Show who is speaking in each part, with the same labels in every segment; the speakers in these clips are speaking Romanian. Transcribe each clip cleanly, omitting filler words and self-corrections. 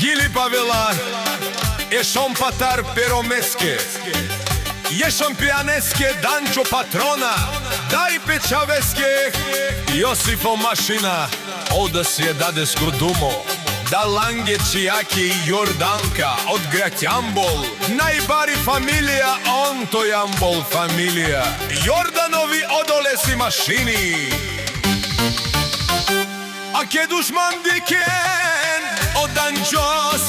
Speaker 1: Gili Pavela, Ešom Patar Peromeske, Ješom Pijaneske, Dančo Patrona, Daj Pečaveske, Josifo Mašina, Oda si je Dadesko Dumo, Da Lange Čijaki i Jordanka, Od Gratjambol, Najbari familija, On to Jambol familija, Jordanovi odolesi mašini. A ke dušman diken, Od Dančos,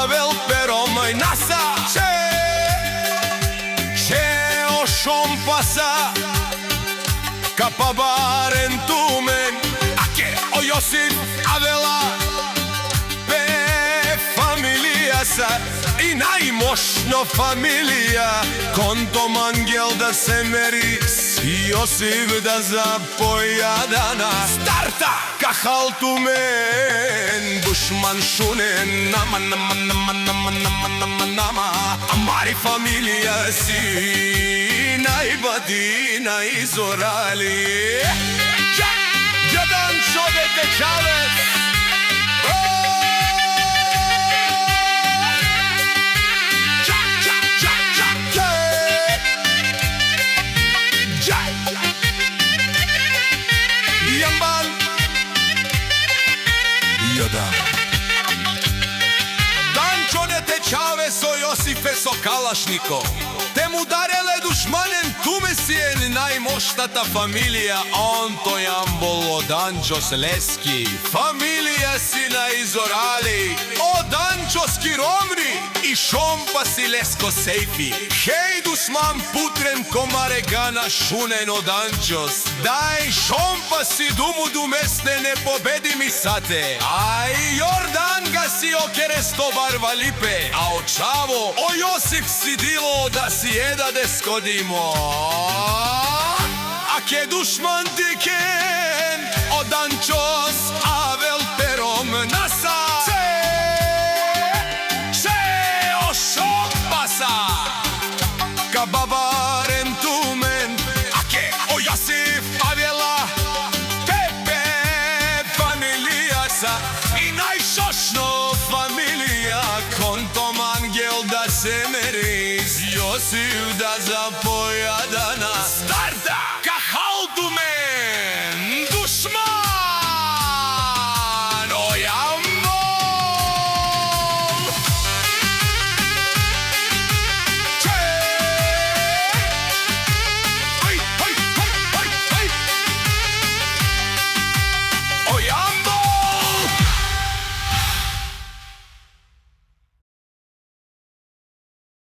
Speaker 1: Avel Peromoj Nasa, Še ošom pasa, Kapabaren tumen, A ke o Josif Avela, Pe familija sa, I najmošno familija, Kontom angel da se meri, Si Josif da zapojadana. Starta! Kahal tumen, Dušman šunen, Nama, nama, nama, nama, nama, nama, nama, Amari familija si, Najbadina izorali. Jedan čovjek dečavec, Jamban Jodan Dančo ne tečave so Josife so Kalašniko, Te mu darele dušmanen tume sijen najmoštata familija, On to Jambol Dančo Sleski, Familija si na izorali, Dančo Skiromri I šompa si Lesko Sejfi, Hej dušman putren komare gana šunen Dančos, Daj šompa si dumu dumesne ne pobedi mi sate, Aj Jordan ga si okeresto barva lipe, A očavo o Josif si dilo da si jeda deskodimo. A ke dušman diken, Od Dančos, Avel Perom Nasa, Kababaren tumen, A ke o Josif Avela, Pepe familija sa, I najšošno